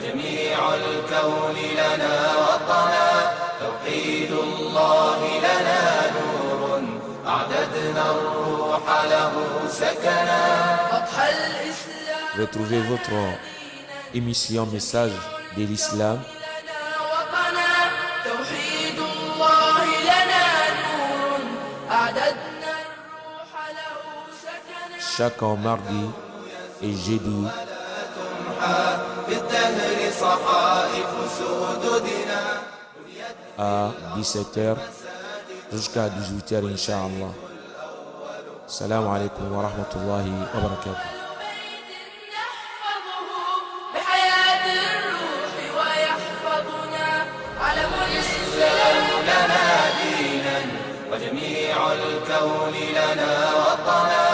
وجميع الكون لنا وطنا، توحيد الله لنا نور، أعددنا الروح له سكنا. أضحى الإسلام. Retrouvez votre émission Message de l'Islam توحيد الله لنا نور، أعددنا الروح له سكنا. chaque mardi et jeudi في الدهر صحائف سدودنا à 17h jusqu'à 18h Inch'Allah. Salam alaikum wa rahmatullahi wa barakatuh. نحفظه بحياة الروح ويحفظنا. علم الإسلام لنا دينا، وجميع الكون لنا وطنا،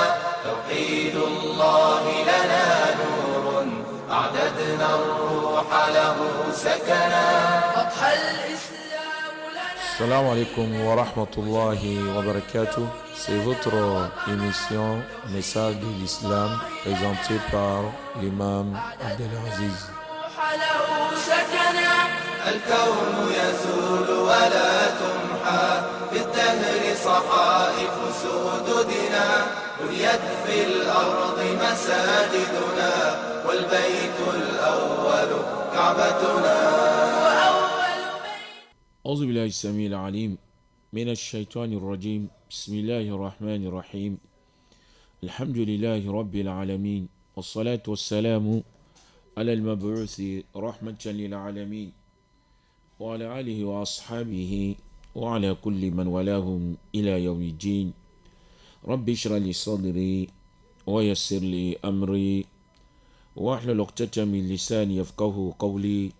توحيد الله لنا نور، أعددنا الروح له سكنا. أضحى الإسلام لنا. Salam alaikum wa rahmatullahi wa barakatuh. C'est votre émission Message de l'Islam présentée par l'imam Abdelaziz. له سكنا. الكون يزول ولا تمحى، في الدهر صحائف سدودنا، بنيت في الأرض مساجدنا، والبيت الأول كعبتنا. أعوذ بالله السميع العليم من الشيطان الرجيم. بسم الله الرحمن الرحيم. الحمد لله رب العالمين، والصلاة والسلام على المبعوث رحمة للعالمين، وعلى آله وأصحابه وعلى كل من والاهم إلى يوم الدين. رب اشرح لي صدري ويسر لي أمري واحلل عقدة من لساني يفقه قولي.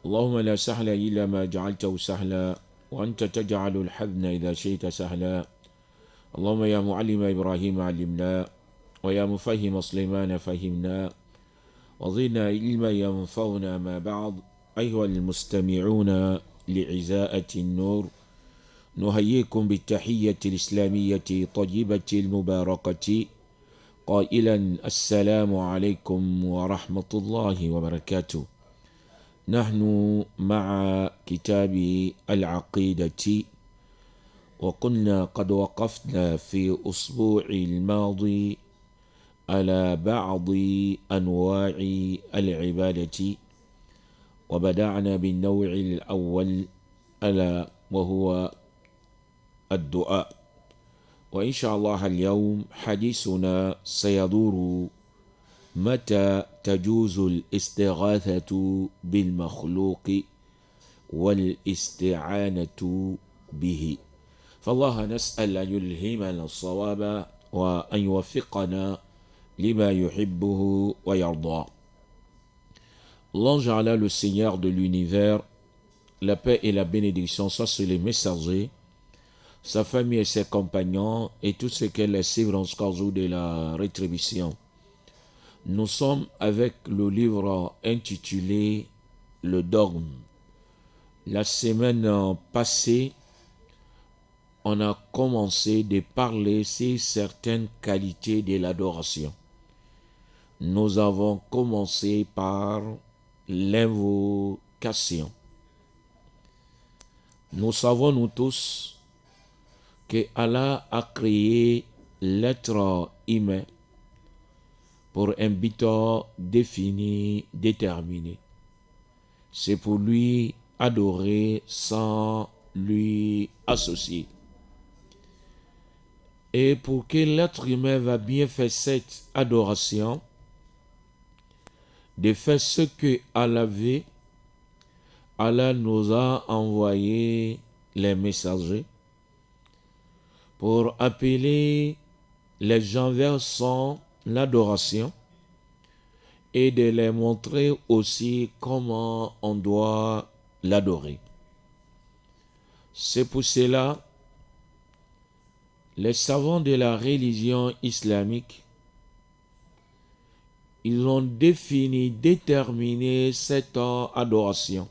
اللهم لا سهل إلا ما جعلته سهلا، وأنت تجعل الحزن إذا شئت سهلا. اللهم يا معلم إبراهيم علمنا، ويا مفهم سليمان فهمنا، وزدنا علما ينفعنا. ما بعد، أيها المستمعون لعزاءة النور، نهيئكم بالتحية الإسلامية طيبة المباركة قائلا السلام عليكم ورحمة الله وبركاته. نحن مع كتاب العقيدة، وكنا قد وقفنا في الأسبوع الماضي على بعض أنواع العبادة، وبدأنا بالنوع الأول ألا وهو الدعاء. وإن شاء الله اليوم حديثنا سيدور متى تجوز الاستغاثة بالمخلوق والاستعانة به. فالله نسأل أن يلهمنا الصواب وأن يوفقنا لما يحبه ويرضى. L'ange Allah, le Seigneur de l'univers, la paix et la bénédiction soient sur les messagers, sa famille et ses compagnons, et tous ceux qui les suivront jusqu'au jour de la rétribution. Nous sommes avec le livre intitulé Le dogme. La semaine passée, on a commencé de parler sur certaines qualités de l'adoration. Nous avons commencé par l'invocation. Nous savons, nous tous, que Allah a créé l'être humain pour un but défini, déterminé. C'est pour lui adorer sans lui associer. Et pour que l'être humain va bien faire cette adoration, de faire ce que Allah veut, Allah nous a envoyé les messagers pour appeler les gens vers son adoration et de les montrer aussi comment on doit l'adorer. C'est pour cela les savants de la religion islamique, ils ont défini, déterminé cette adoration.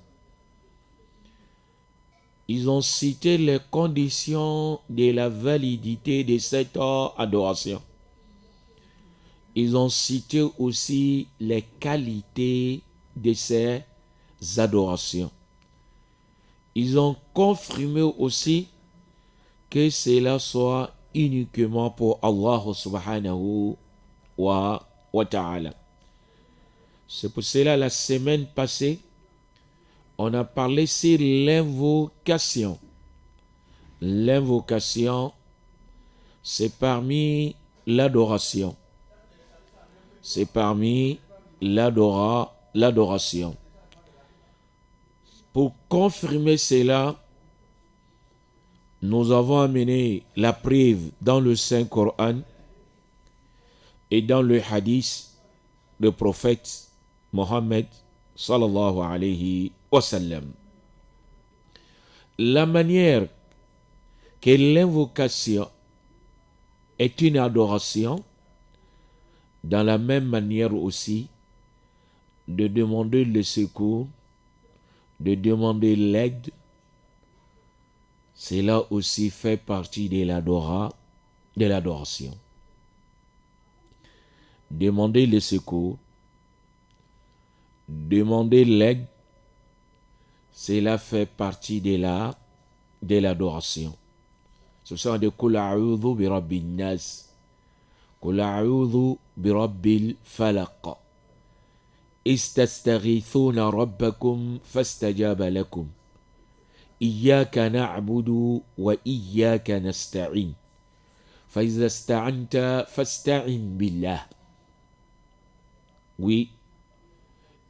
Ils ont cité les conditions de la validité de cette adoration. Ils ont cité aussi les qualités de ces adorations. Ils ont confirmé aussi que cela soit uniquement pour Allah subhanahu wa ta'ala. C'est pour cela, la semaine passée, on a parlé sur l'invocation. L'invocation, c'est parmi l'adoration. C'est parmi l'adoration. Pour confirmer cela, nous avons amené la preuve dans le Saint-Coran et dans le hadith du prophète Mohammed sallallahu alayhi wa sallam. La manière que l'invocation est une adoration, dans la même manière aussi de demander le secours, de demander l'aide, cela aussi fait partie de l'adoration. Demander le secours, demander l'aide, cela fait partie de l'adoration. Ce sont des Qul a'udhu bi rabbin nas, Qul a'udhu bi rabbil falaq, istastaghithuna rabbakum fastajaba lakum, iyyaka na'budu wa iyyaka nasta'in, fa iza ista'anta fasta'in billah. Oui,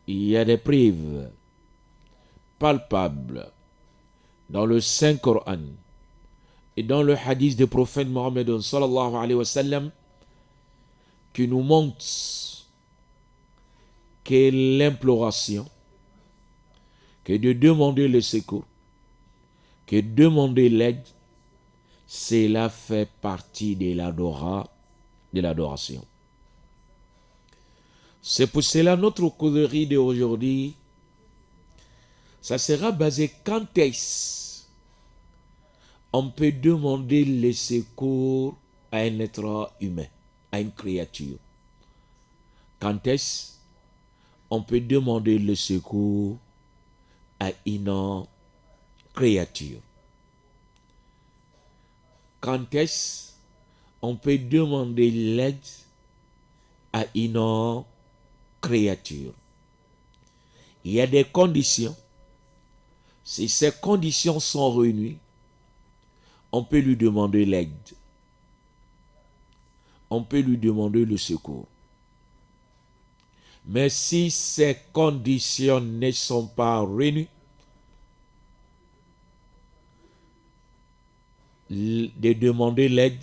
il y a des preuves palpables dans le Saint-Coran et dans le hadith du prophète Mohammed sallallahu alayhi wa sallam qui nous montrent que l'imploration, que de demander le secours, que demander l'aide, cela fait partie de l'adoration. C'est pour cela notre causerie d'aujourd'hui, ça sera basé quand est-ce on peut demander le secours à un être humain, à une créature. Quand est-ce on peut demander le secours à une créature. Quand est-ce on peut demander l'aide à une créature. Il y a des conditions. Si ces conditions sont réunies, on peut lui demander l'aide. On peut lui demander le secours. Mais si ces conditions ne sont pas réunies, de demander l'aide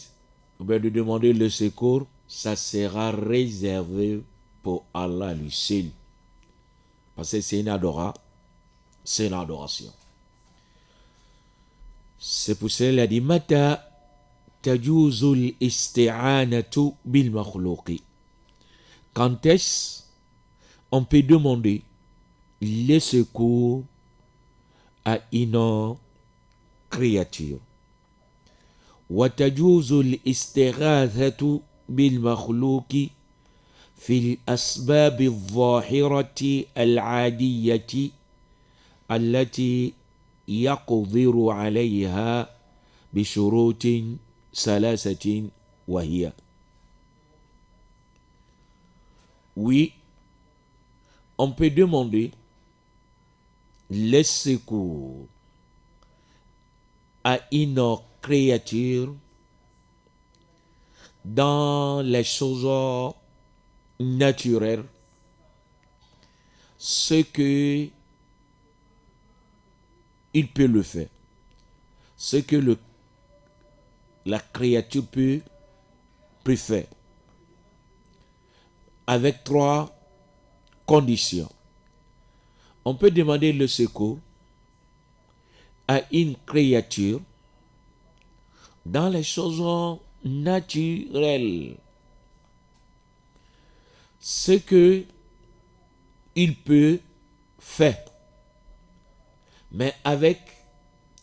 ou bien de demander le secours, ça sera réservé pour Allah lui seul. Parce que c'est une adoration. C'est pour cela qu'il a dit Mata tajuzul isti'anatu bil makhlouqi. Quand est-ce on peut demander le secours à une créature? Wa tajuzul istighathatu bil makhlouqi في الأسباب الظاهرة العادية التي يقدر عليها بشروط ثلاثة وهي. Oui, on peut demander le secours à une créature dans les choses naturel, ce que il peut le faire, ce que la créature peut faire, avec 3 conditions. On peut demander le secours à une créature dans les choses naturelles, ce que il peut faire, mais avec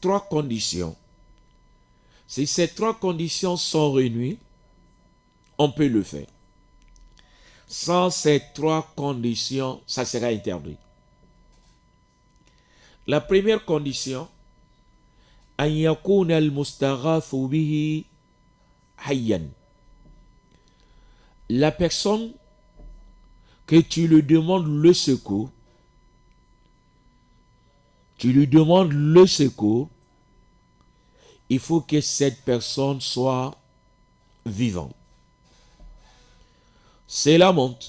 3 conditions. Si ces 3 conditions sont réunies, on peut le faire. Sans ces 3 conditions, ça sera interdit. La première condition, أن يكون المستغاث به حيا. La personne que tu lui demandes le secours, il faut que cette personne soit vivante. C'est la montre.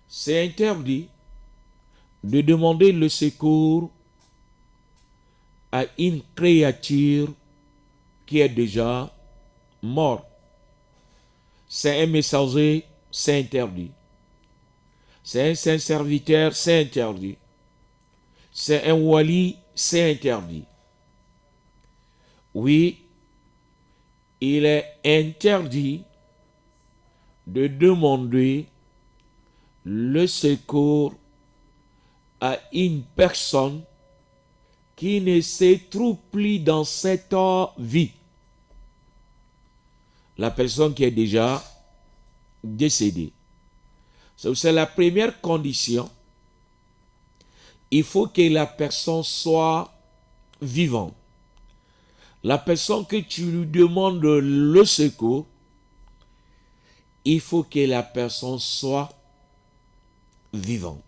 C'est interdit de demander le secours à une créature qui est déjà morte. C'est un messager, c'est interdit. C'est un saint serviteur, c'est interdit. C'est un wali, c'est interdit. Oui, il est interdit de demander le secours à une personne qui ne se trouve plus dans cette vie. La personne qui est déjà décédée. C'est la première condition. Il faut que la personne soit vivante. La personne que tu lui demandes le secours, il faut que la personne soit vivante.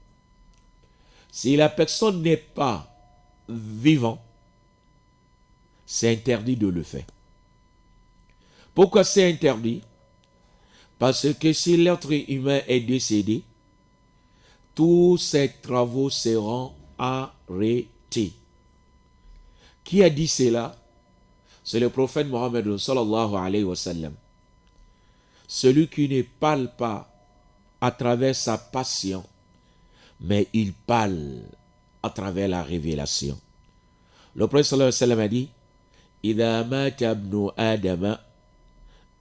Si la personne n'est pas vivante, c'est interdit de le faire. Pourquoi c'est interdit? Parce que si l'être humain est décédé, tous ses travaux seront arrêtés. Qui a dit cela? C'est le prophète Mohammed sallallahu alayhi wa sallam. Celui qui ne parle pas à travers sa passion, mais il parle à travers la révélation. Le prophète sallallahu alayhi wa sallam a dit: إِذَا مَاتَ ابْنُ آدَمَ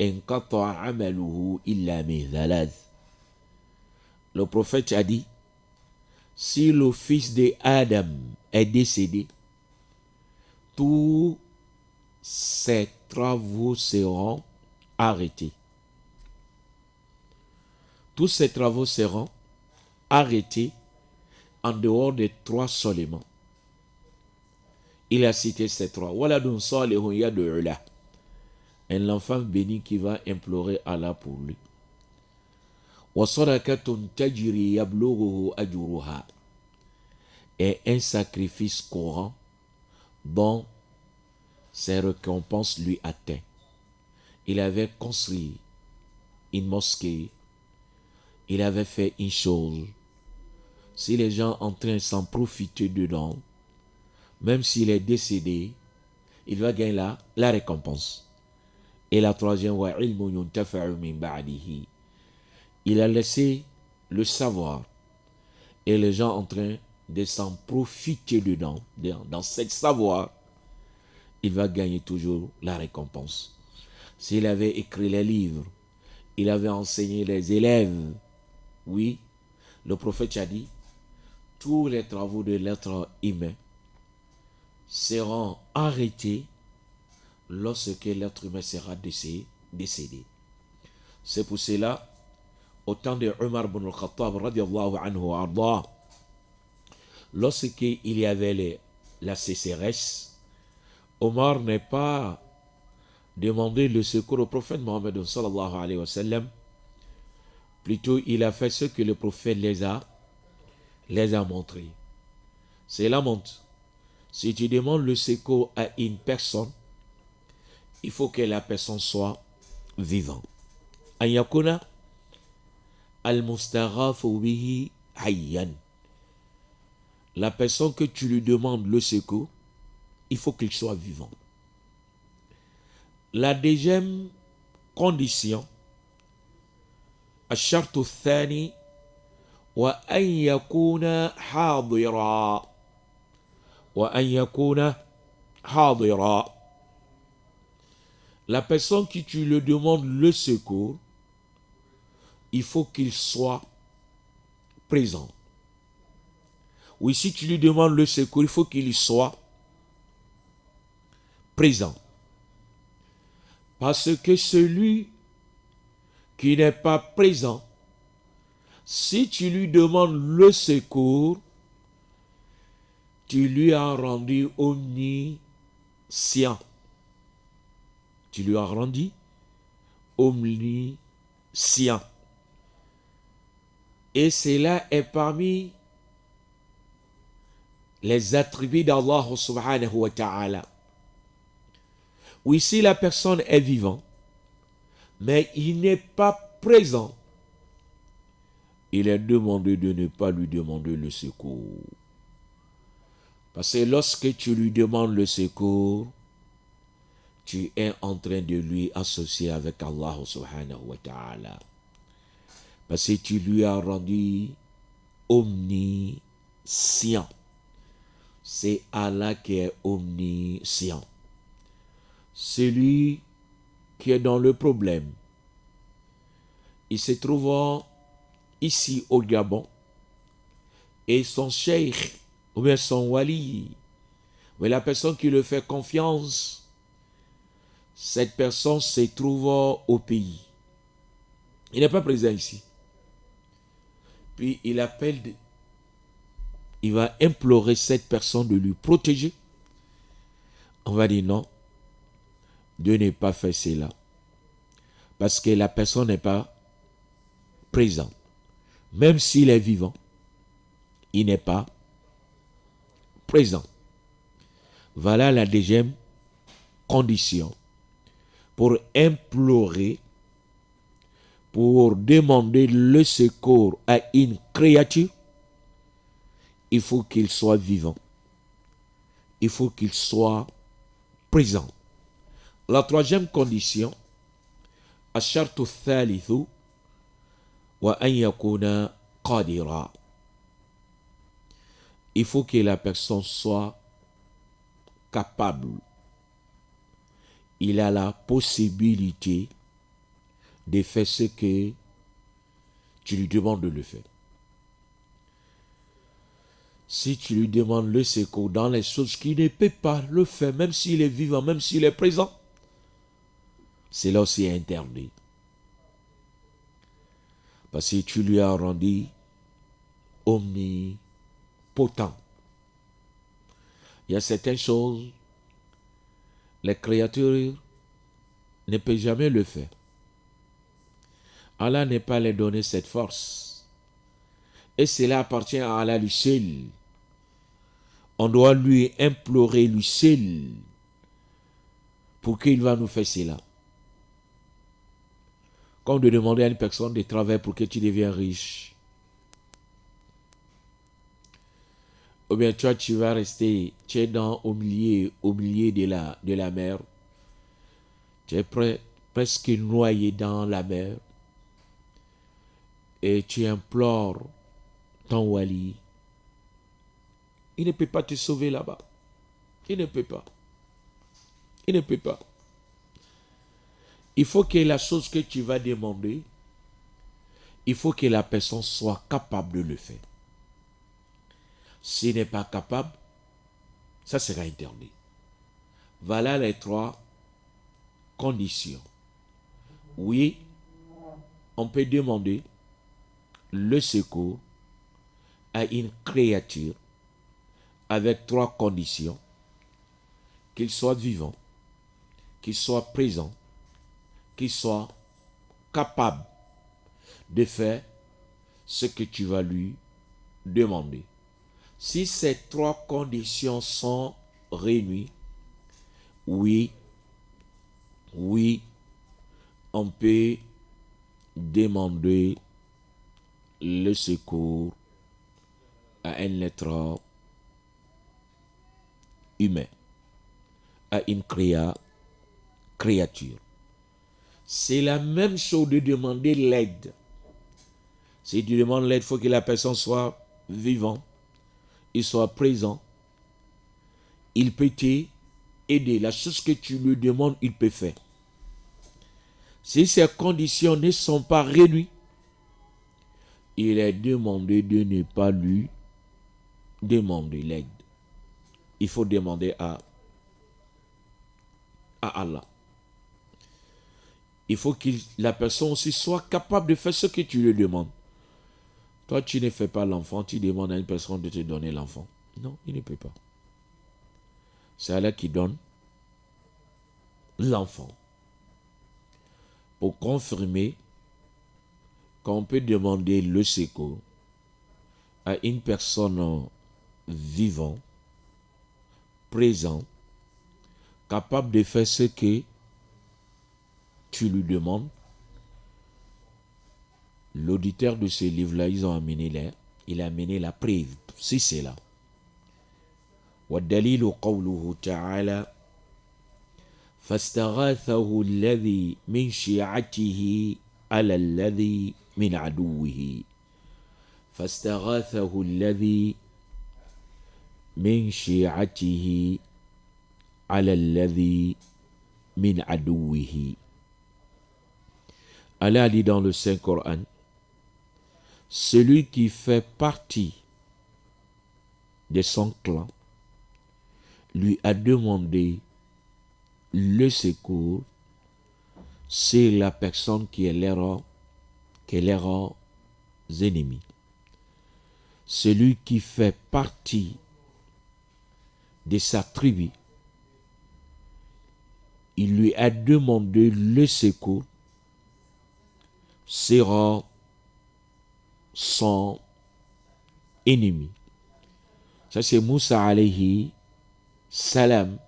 انقطع عمله إلا من ثلاث. Le prophète a dit: si le fils d'Adam est décédé, tous ses travaux seront arrêtés. Tous ses travaux seront arrêtés en dehors de 3 seulement. Il a cité ces 3. Waladun salihun yad'u lahu. Un enfant béni qui va implorer Allah pour lui. وَصَدَقَةٌ تَجْرِي يَبْلُغُهُ أَجْرُهَا. Et un sacrifice courant dont ses récompenses lui atteignent. Il avait construit une mosquée. Il avait fait une chose. Si les gens en train de s'en profiter dedans, même s'il est décédé, il va gagner la récompense. Et la troisième, وَعِلْمٌ يُنْتَفَعُ مِنْ بَعْدِهِ. Il a laissé le savoir et les gens en train de s'en profiter dedans. Dans ce savoir, il va gagner toujours la récompense. S'il avait écrit les livres, il avait enseigné les élèves, oui, le prophète a dit, tous les travaux de l'être humain seront arrêtés lorsque l'être humain sera décédé. C'est pour cela, au temps de Omar ibn al-Khattab, radiallahu anhu arda, lorsqu'il y avait la sécheresse, Omar n'est pas demandé le secours au prophète Mohammed sallallahu alayhi wa sallam. Plutôt, il a fait ce que le prophète les a montrés. C'est la montre. Si tu demandes le secours à une personne, il faut que la personne soit vivante. An yakuna al-mustaghathu bihi hayyan. La personne que tu lui demandes le secours, il faut qu'il soit vivant. La deuxième condition, الشرط الثاني وأن يكون حاضرا. La personne qui tu lui demandes le secours, il faut qu'il soit présent. Oui, si tu lui demandes le secours, il faut qu'il soit présent. Parce que celui qui n'est pas présent, si tu lui demandes le secours, tu lui as rendu omniscient. Tu lui as rendu omniscient. Et cela est parmi les attributs d'Allah subhanahu wa ta'ala. Oui, si la personne est vivante, mais il n'est pas présent, il est demandé de ne pas lui demander le secours. Parce que lorsque tu lui demandes le secours, tu es en train de lui associer avec Allah subhanahu wa ta'ala. Parce que tu lui as rendu omniscient. C'est Allah qui est omniscient. Celui qui est dans le problème, il se trouve ici au Gabon, et son cheikh, ou bien son wali, mais la personne qui le fait confiance, cette personne se trouve au pays. Il n'est pas présent ici. Puis il appelle, il va implorer cette personne de lui protéger. On va dire non, de ne pas faire cela. Parce que la personne n'est pas présente. Même s'il est vivant, il n'est pas présent. Voilà la deuxième condition. Pour implorer, pour demander le secours à une créature, il faut qu'il soit vivant. Il faut qu'il soit présent. La troisième condition, الشرط الثالث وأن يكون قادرا. Il faut que la personne soit capable. Il a la possibilité de faire ce que tu lui demandes de le faire. Si tu lui demandes le secours dans les choses qu'il ne peut pas le faire, même s'il est vivant, même s'il est présent, cela aussi est interdit. Parce que tu lui as rendu omnipotent. Il y a certaines choses, les créatures ne peuvent jamais le faire. Allah n'est pas les donner cette force. Et cela appartient à Allah lui seul. On doit lui implorer lui seul pour qu'il va nous faire cela. Comme de demander à une personne de travailler pour que tu deviennes riche. Ou bien toi, tu vas rester, tu es au milieu de la mer. Tu es presque noyé dans la mer. Et tu implores ton wali. Il ne peut pas te sauver là-bas. Il ne peut pas. Il ne peut pas. Il faut que la chose que tu vas demander, il faut que la personne soit capable de le faire. S'il n'est pas capable, ça sera interdit. Voilà les trois conditions. Oui, on peut demander le secours à une créature avec trois conditions: qu'il soit vivant, qu'il soit présent, qu'il soit capable de faire ce que tu vas lui demander. Si ces trois conditions sont réunies, oui, on peut demander le secours à un être humain, à une créature. C'est la même chose de demander l'aide. Si tu demandes l'aide, il faut que la personne soit vivante, il soit présent, il peut t'aider. La chose que tu lui demandes, il peut faire. Si ces conditions ne sont pas réunies, il est demandé de ne pas lui demander l'aide. Il faut demander à Allah. Il faut que la personne aussi soit capable de faire ce que tu lui demandes. Toi, tu ne fais pas l'enfant, tu demandes à une personne de te donner l'enfant. Non, il ne peut pas. C'est Allah qui donne l'enfant. Pour confirmer qu'on peut demander le secours à une personne vivante, présente, capable de faire ce que tu lui demandes. L'auditeur de ce livre-là, il a amené la preuve, si c'est là. والدليل قوله تعالى فاستغاثه الذي من شيعته على الذي من عدوه فاستغاثه الذي من شيعته على الذي من عدوه. Allah dit dans le Saint-Coran, celui qui fait partie de son clan lui a demandé le secours, c'est la personne qui est leur ennemi. Celui qui fait partie de sa tribu, il lui a demandé le secours, sera son ennemi. Ça c'est Moussa alayhi salam.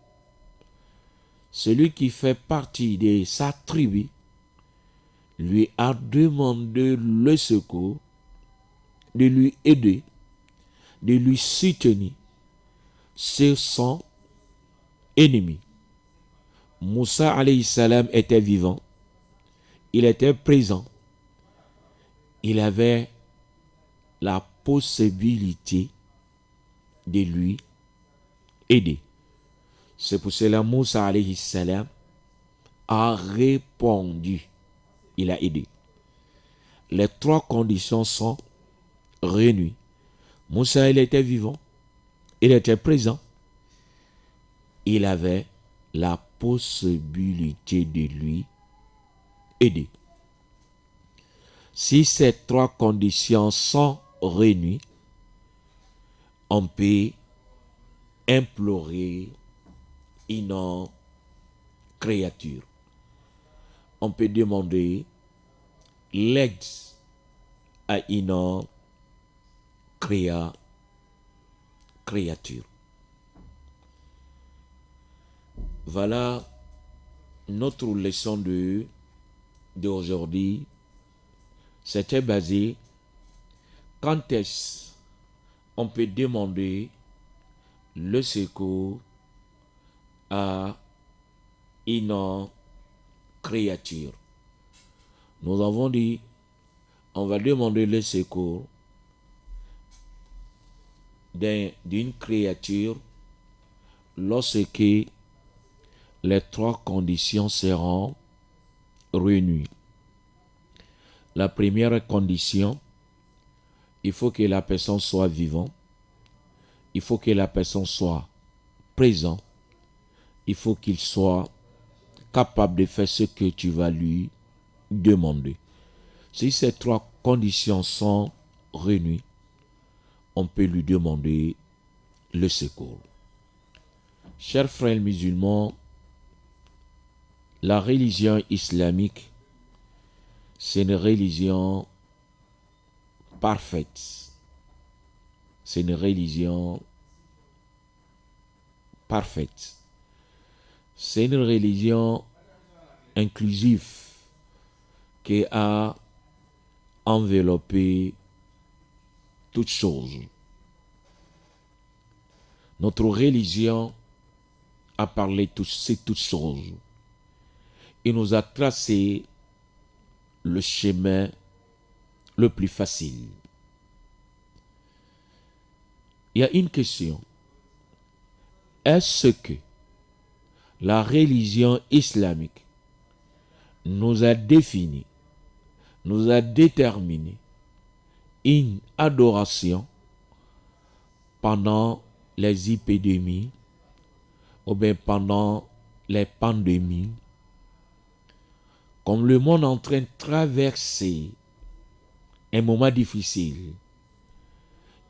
Celui qui fait partie de sa tribu lui a demandé le secours, de lui aider, de lui soutenir. C'est son ennemi. Moussa alayhi salam était vivant, il était présent, il avait la possibilité de lui aider. C'est pour cela Moussa alayhi salam a répondu, il a aidé. Les trois conditions sont réunies. Moussa, il était vivant, il était présent, il avait la possibilité de lui aider. Si ces trois conditions sont réunies, on peut implorer une créature. On peut demander l'aide à une créature. Voilà notre leçon d'aujourd'hui. C'était basé quand est-ce on peut demander le secours à une créature. Nous avons dit, on va demander le secours d'une créature lorsque les trois conditions seront réunies. La première condition, il faut que la personne soit vivante, il faut que la personne soit présente, il faut qu'il soit capable de faire ce que tu vas lui demander. Si ces trois conditions sont réunies, on peut lui demander le secours. Chers frères musulmans, la religion islamique, c'est une religion parfaite. C'est une religion parfaite. C'est une religion inclusive qui a enveloppé toutes choses. Notre religion a parlé de toutes choses. Il nous a tracé le chemin le plus facile. Il y a une question. Est-ce que la religion islamique nous a défini, nous a déterminé une adoration pendant les épidémies ou bien pendant les pandémies? Comme le monde est en train de traverser un moment difficile,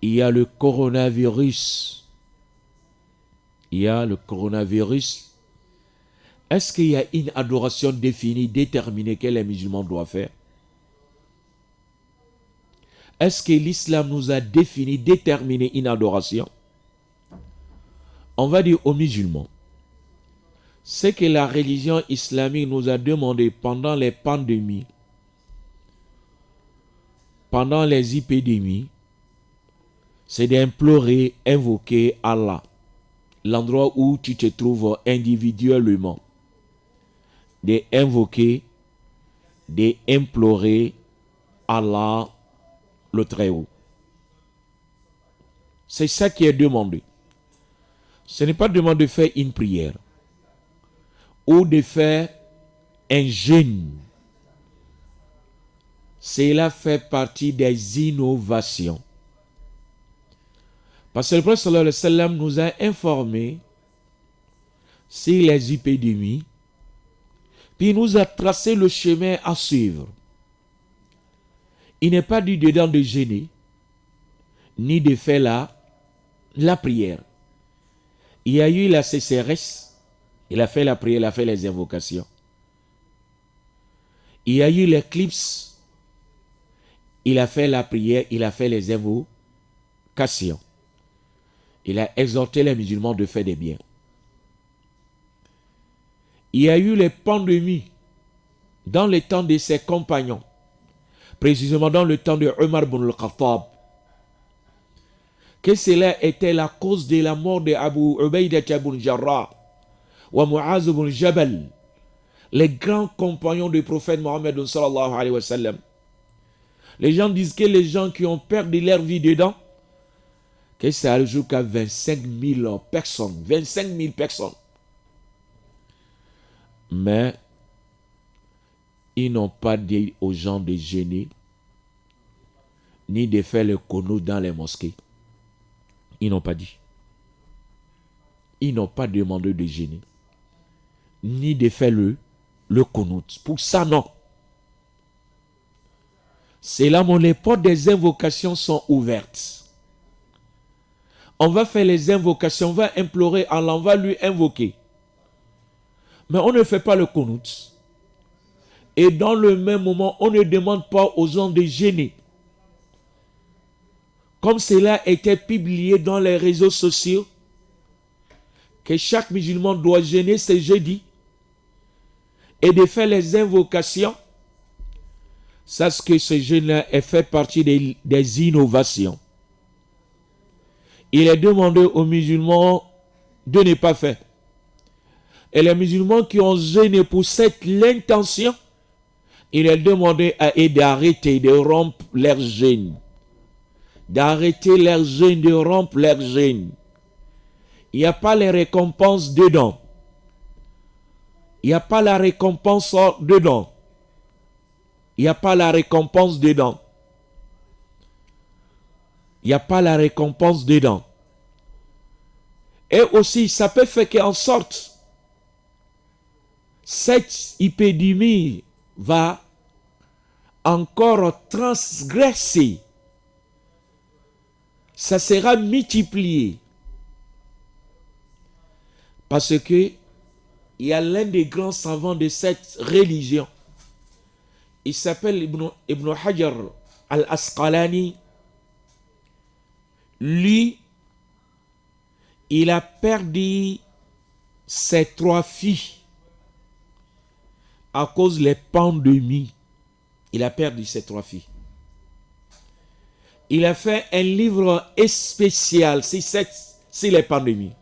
il y a le coronavirus il y a le coronavirus. Est-ce qu'il y a une adoration définie, déterminée que les musulmans doivent faire? Est-ce que l'islam nous a défini, déterminé une adoration? On va dire aux musulmans, ce que la religion islamique nous a demandé pendant les pandémies, pendant les épidémies, c'est d'implorer, invoquer Allah, l'endroit où tu te trouves individuellement, d'invoquer, d'implorer Allah le Très-Haut. C'est ça qui est demandé. Ce n'est pas demandé de faire une prière ou de faire un jeûne. Cela fait partie des innovations. Parce que le prophète sallallahu alayhi wa sallam nous a informé sur les épidémies, puis il nous a tracé le chemin à suivre. Il n'est pas dit dedans de jeûner, ni de faire la prière. Il y a eu la sécheresse, il a fait la prière, il a fait les invocations. Il y a eu l'éclipse, il a fait la prière, il a fait les invocations. Il a exhorté les musulmans de faire des biens. Il y a eu les pandémies dans le temps de ses compagnons, précisément dans le temps de Omar ibn al-Khattab, que cela était la cause de la mort de Abu Ubaydah ibn Jarrah ou Mu'az ibn Jabal, les grands compagnons du prophète Mohammed sallallahu alayhi wa sallam. Les gens disent que les gens qui ont perdu leur vie dedans, que ça arrive jusqu'à 25 000 personnes. 25 000 personnes. Mais ils n'ont pas dit aux gens de jeûner, ni de faire le qunut dans les mosquées. Ils n'ont pas dit. Ils n'ont pas demandé de jeûner, ni de faire le qunut. Pour ça, non. C'est là où les portes des invocations sont ouvertes. On va faire les invocations, on va implorer Allah, on va lui invoquer. Mais on ne fait pas le qunut. Et dans le même moment, on ne demande pas aux gens de jeûner. Comme cela était publié dans les réseaux sociaux, que chaque musulman doit jeûner ce jeudi et de faire les invocations. Sache que ce jeûne-là est fait partie des innovations. Il est demandé aux musulmans de ne pas faire. Et les musulmans qui ont jeûné pour cette intention, il est demandé à eux d'arrêter, de rompre leur jeûne. D'arrêter leur jeûne, de rompre leur jeûne. Il n'y a pas les récompenses dedans. Il n'y a pas la récompense dedans. Il n'y a pas la récompense dedans. Il n'y a pas la récompense dedans. Et aussi, ça peut faire qu'en sorte, cette épidémie va encore transgresser. Ça sera multiplié. Parce que il y a l'un des grands savants de cette religion. Il s'appelle Ibn Hajar al-Asqalani. Lui, il a perdu ses 3 filles à cause des pandémies. Il a perdu ses 3 filles. Il a fait un livre spécial sur les pandémies.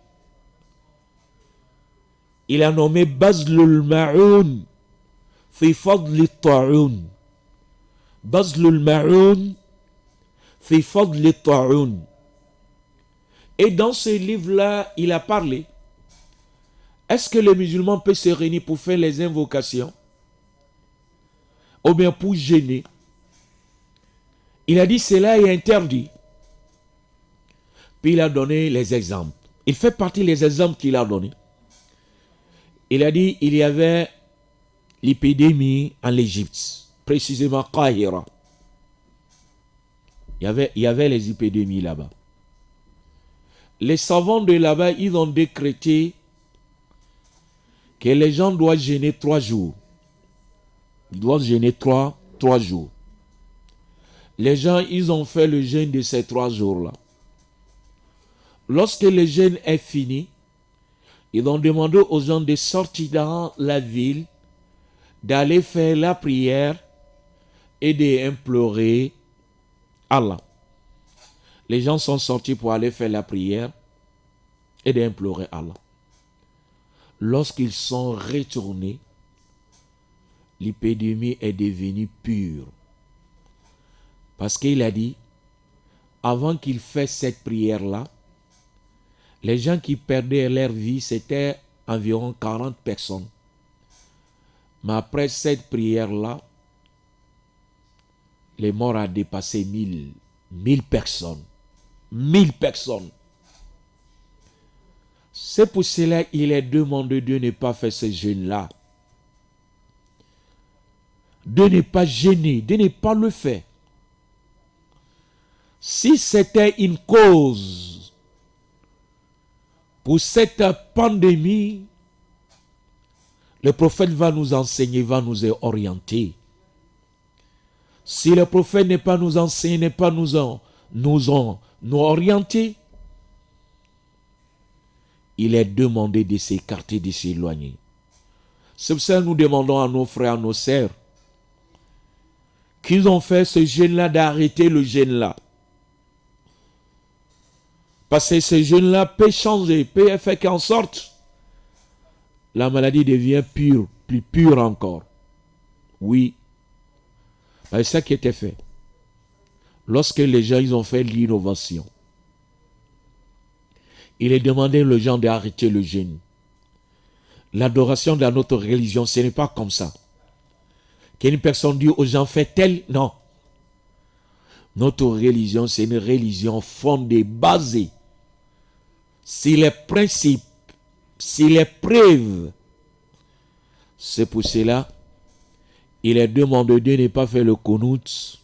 Il a nommé Bazlul Ma'oun fi Fadl al-Ta'oun. Bazlul Ma'oun fi Fadl al-Ta'oun. Et dans ce livre-là, il a parlé. Est-ce que les musulmans peuvent se réunir pour faire les invocations? Ou bien pour jeûner? Il a dit cela est interdit. Puis il a donné les exemples. Il fait partie des exemples qu'il a donnés. Il a dit il y avait l'épidémie en Égypte, précisément Qahira. Il y avait les épidémies là-bas. les savants de là-bas, ils ont décrété que les gens doivent jeûner 3 jours. Ils doivent jeûner 3 jours. Les gens, ils ont fait le jeûne de ces 3 jours-là. Lorsque le jeûne est fini, ils ont demandé aux gens de sortir dans la ville, d'aller faire la prière et d'implorer Allah. Les gens sont sortis pour aller faire la prière et d'implorer Allah. Lorsqu'ils sont retournés, l'épidémie est devenue pure. Parce qu'il a dit, avant qu'il fasse cette prière-là, les gens qui perdaient leur vie, c'était environ 40 personnes. Mais après cette prière-là, les morts ont dépassé 1000 personnes. 1000 personnes. C'est pour cela qu'il est demandé de ne pas faire ce jeûne-là. De ne pas jeûner, de ne pas le faire. Si c'était une cause pour cette pandémie, le prophète va nous enseigner, va nous orienter. Si le prophète n'est pas nous enseigner, n'est pas nous orienter, il est demandé de s'écarter, de s'éloigner. C'est pour ça que nous demandons à nos frères, à nos sœurs, qu'ils ont fait ce jeûne-là, d'arrêter le jeûne-là. Parce que ce jeûne-là peut changer, peut faire qu'en sorte, la maladie devient pure, plus pure encore. Oui. C'est ça qui était fait. Lorsque les gens ils ont fait l'innovation, il est demandé aux gens d'arrêter le jeûne. L'adoration dans notre religion, ce n'est pas comme ça. Qu'une personne dit aux gens, faites tel, non. Notre religion, c'est une religion fondée, basée sur les principes, sur les preuves. C'est pour cela, il est demandé de ne pas faire le Qunut.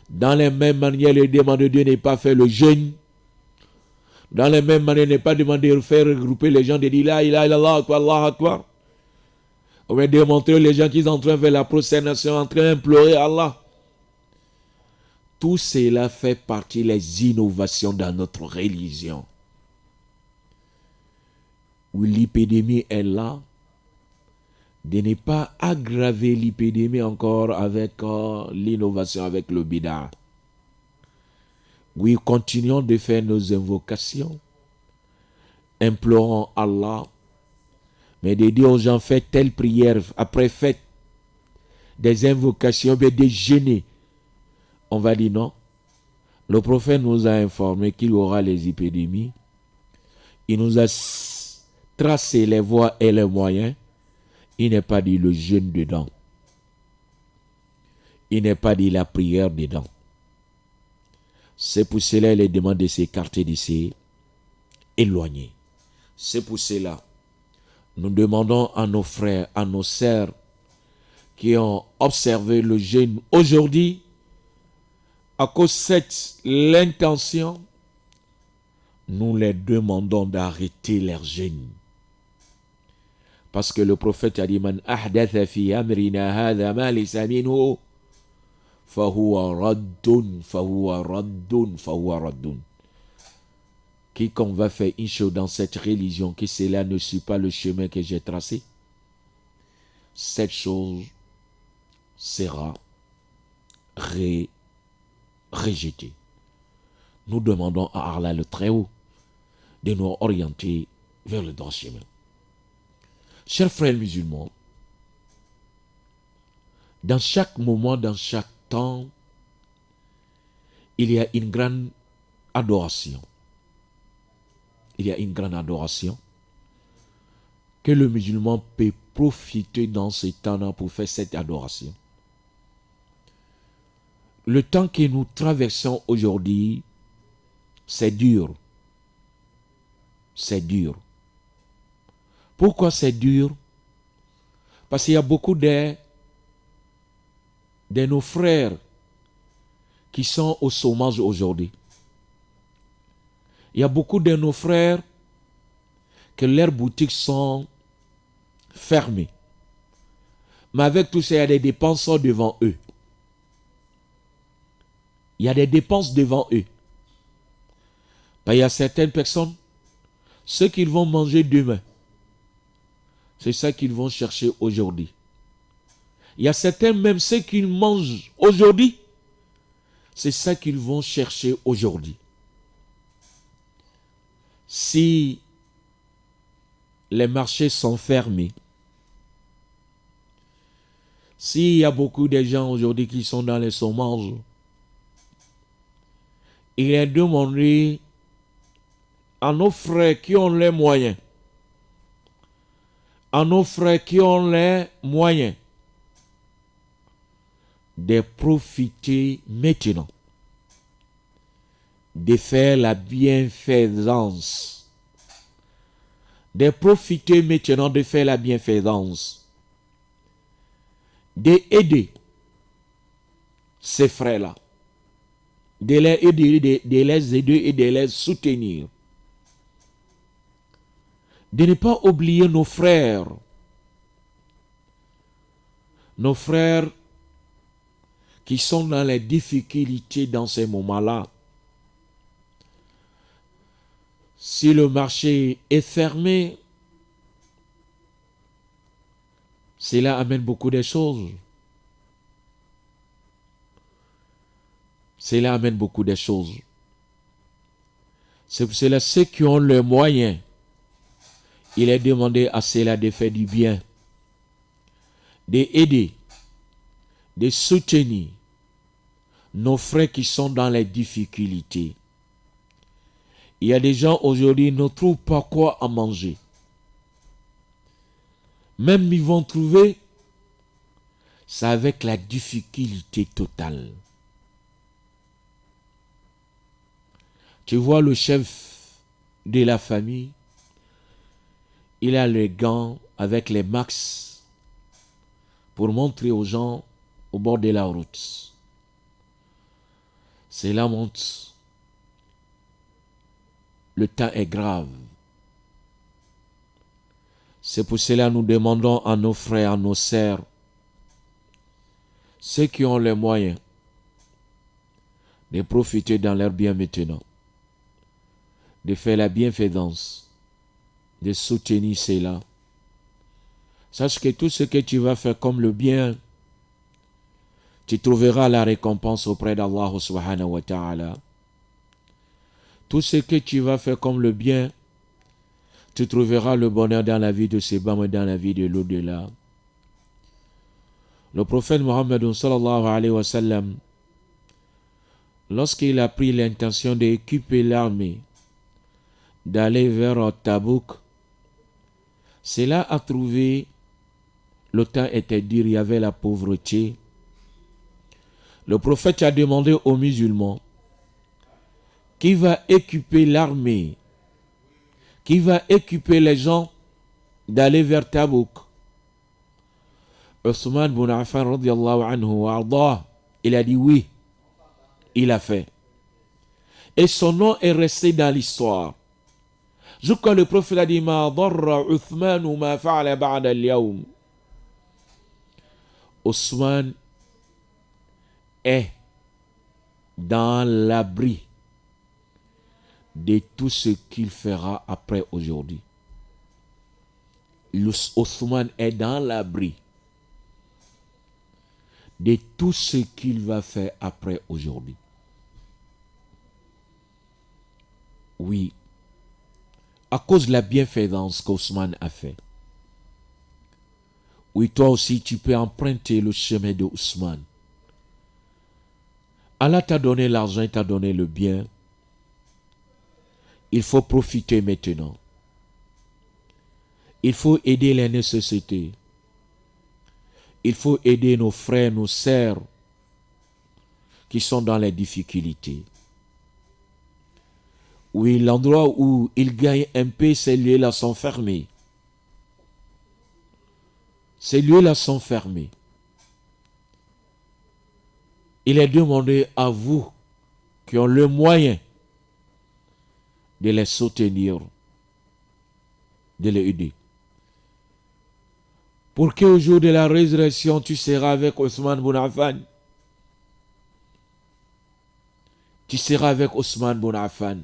Dans les mêmes manières, il est demandé de ne pas faire le jeûne. Dans les mêmes manières, il n'est pas demandé de faire regrouper les gens, de dire la ilaha illallah, akbar, Allah akbar. On va démontrer les gens qui sont en train de faire la prosternation, en train d'implorer Allah. Tout cela fait partie des innovations dans notre religion. Où l'épidémie est là, de ne pas aggraver l'épidémie encore avec l'innovation, avec le bid'a. Oui, continuons de faire nos invocations, implorons Allah, mais de dire aux gens, faites telle prière, après faites des invocations, mais de jeûner. On va dire non. Le prophète nous a informé qu'il y aura les épidémies. Il nous a tracé les voies et les moyens. Il n'est pas dit le jeûne dedans. Il n'est pas dit la prière dedans. C'est pour cela qu'il demande de s'écarter, de s'éloigner. C'est pour cela nous demandons à nos frères, à nos sœurs qui ont observé le jeûne aujourd'hui, à cause de cette l'intention, nous les demandons d'arrêter leur jeûne. Parce que le prophète a dit, Man ahdatha fi amrina hadha ma laysa minhu fahuwa raddun, fahuwa raddun, fahuwa raddun. Quiconque va faire une chose dans cette religion, que cela ne suit pas le chemin que j'ai tracé, cette chose sera rejetée. Nous demandons à Allah le Très-Haut de nous orienter vers le droit chemin. Chers frères musulmans, dans chaque moment, dans chaque temps, il y a une grande adoration. Il y a une grande adoration que le musulman peut profiter dans ce temps-là pour faire cette adoration. Le temps que nous traversons aujourd'hui, c'est dur. C'est dur. Pourquoi c'est dur? Parce qu'il y a beaucoup de nos frères qui sont au chômage aujourd'hui. Il y a beaucoup de nos frères que leurs boutiques sont fermées. Mais avec tout ça, il y a des dépenses devant eux. Il y a des dépenses devant eux. Ben, il y a certaines personnes, ce qu'ils vont manger demain, c'est ça qu'ils vont chercher aujourd'hui. Il y a certains, même ce qu'ils mangent aujourd'hui, c'est ça qu'ils vont chercher aujourd'hui. Si les marchés sont fermés, s'il y a beaucoup de gens aujourd'hui qui sont dans les chômages, il est demandé à nos frères qui ont les moyens, de profiter maintenant, de faire la bienfaisance, d'aider ces frères-là, de les aider et de les soutenir. De ne pas oublier nos frères qui sont dans les difficultés dans ces moments-là. Si le marché est fermé, cela amène beaucoup de choses. C'est pour cela ceux qui ont les moyens, il est demandé à cela de faire du bien, d'aider, de soutenir nos frères qui sont dans les difficultés. Il y a des gens aujourd'hui qui ne trouvent pas quoi à manger. Même ils vont trouver, c'est avec la difficulté totale. Tu vois le chef de la famille, il a les gants avec les max pour montrer aux gens au bord de la route. C'est la honte. Le temps est grave. C'est pour cela que nous demandons à nos frères, à nos sœurs, ceux qui ont les moyens, de profiter dans leur bien maintenant, de faire la bienfaisance, de soutenir cela. Sache que tout ce que tu vas faire comme le bien, tu trouveras la récompense auprès d'Allah subhanahu wa ta'ala. Tout ce que tu vas faire comme le bien, tu trouveras le bonheur dans la vie de ces bâmes et dans la vie de l'au-delà. Le prophète Mohammed sallallahu alayhi wa sallam, lorsqu'il a pris l'intention d'équiper l'armée, d'aller vers Tabouk, cela a trouvé, le temps était dur, il y avait la pauvreté. Le prophète a demandé aux musulmans qui va équiper l'armée, qui va équiper les gens d'aller vers Tabouk. Othman ibn Affan radiyallahu anhu arda, il a dit oui, il a fait. Et son nom est resté dans l'histoire. Jusqu'à le prophète a dit ma darra Uthman ma fa'ala ba'da al-yawm. Othman est dans l'abri de tout ce qu'il fera après aujourd'hui. Othman est dans l'abri de tout ce qu'il va faire après aujourd'hui. Oui, à cause de la bienfaisance qu'Othman a fait. Oui, toi aussi, tu peux emprunter le chemin de Othman. Allah t'a donné l'argent, t'a donné le bien. Il faut profiter maintenant. Il faut aider les nécessités. Il faut aider nos frères, nos sœurs qui sont dans les difficultés. Oui, l'endroit où ils gagnent un peu, ces lieux-là sont fermés. Ces lieux-là sont fermés. Il est demandé à vous qui ont le moyen de les soutenir, de les aider. Pour qu'au jour de la résurrection, tu seras avec Ousmane Ibn Affan. Tu seras avec Ousmane Ibn Affan.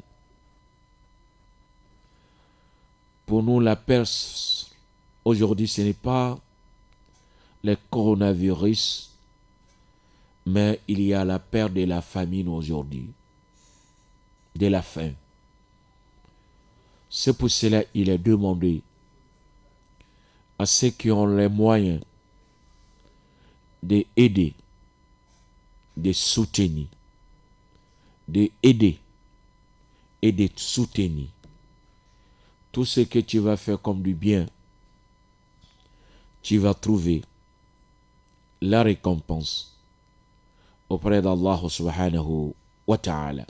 Pour nous, la peste, aujourd'hui, ce n'est pas le coronavirus, mais il y a la perte de la famine aujourd'hui, de la faim. C'est pour cela qu'il est demandé à ceux qui ont les moyens d'aider, de soutenir, d'aider et de soutenir. Tout ce que tu vas faire comme du bien, tu vas trouver la récompense auprès d'Allah subhanahu wa ta'ala.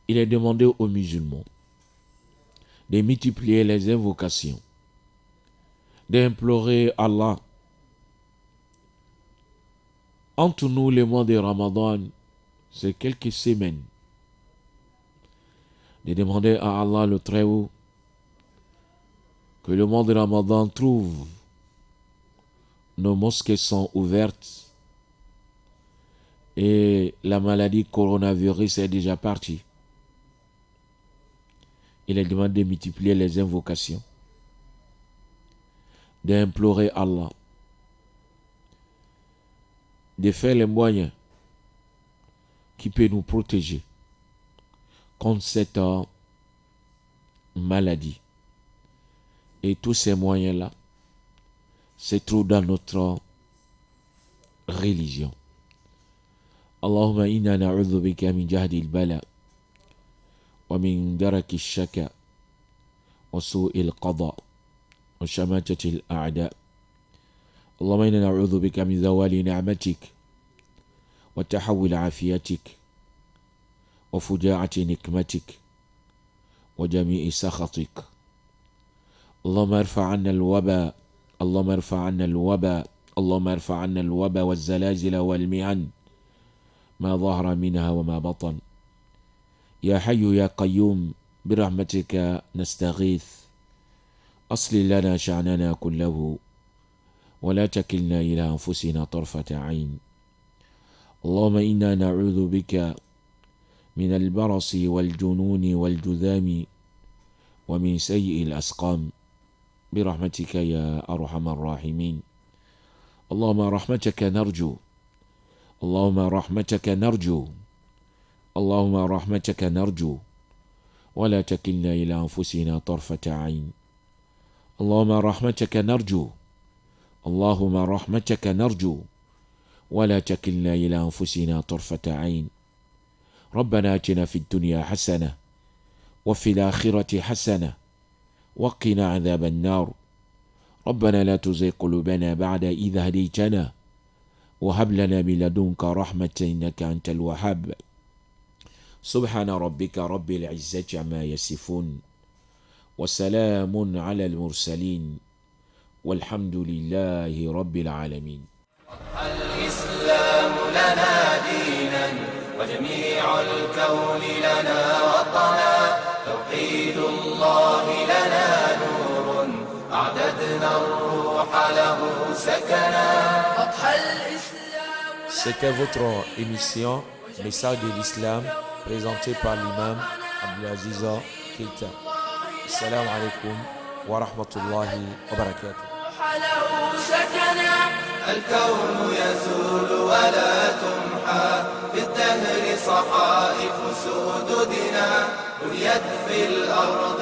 Il est demandé aux musulmans de multiplier les invocations, d'implorer Allah. Entre nous, le mois de Ramadan, c'est quelques semaines. De demander à Allah le Très-Haut que le mois de Ramadan trouve nos mosquées sont ouvertes et la maladie coronavirus est déjà partie. Il est demandé de multiplier les invocations, d'implorer Allah, de faire les moyens qui peuvent nous protéger contre cette maladie. Et tous ces moyens-là se trouvent dans notre religion. Allahumma inna na'udhu bika min jahdi al-bala wa min daraki al-shaka wa su'i al-qada wa shamatati al-a'da. Allahumma inna na'udhu bika min zawali ni'matik wa tahawul afiyatik wa fujaati nikmatik wa jami'i sakhatik. اللهم ارفع عنا الوباء اللهم ارفع عنا الوباء اللهم ارفع عنا الوباء والزلازل والمحن ما ظهر منها وما بطن. يا حي يا قيوم برحمتك نستغيث أصلح لنا شأننا كله ولا تكلنا إلى أنفسنا طرفة عين. اللهم إنا نعوذ بك من البرص والجنون والجذام ومن سيء الأسقام برحمتك يا أرحم الراحمين. اللهم رحمتك نرجو اللهم رحمتك نرجو اللهم رحمتك نرجو ولا تكلنا إلى أنفسنا طرفة عين. اللهم رحمتك نرجو اللهم رحمتك نرجو ولا تكلنا إلى أنفسنا طرفة عين. ربنا آتنا في الدنيا حسنة وفي الآخرة حسنة وقنا عذاب النار. ربنا لا تزغ قلوبنا بعد إذ هديتنا وهب لنا من لدنك رحمة إنك أنت الوهاب. سبحان ربك رب العزة عما يصفون وسلام على المرسلين والحمد لله رب العالمين. الإسلام لنا دينا وجميع الكون لنا وطنا. توحيد الله لنا نور أعددنا الروح له سكنا. C'était votre émission Message de l'Islam présentée par l'imam Abdelaziz Keita. Assalamu alaikum wa rahmatullahi wa barakatuh. الكون يزول ولا تمحى بالدهر صحائف سؤددنا. بنيت في الأرض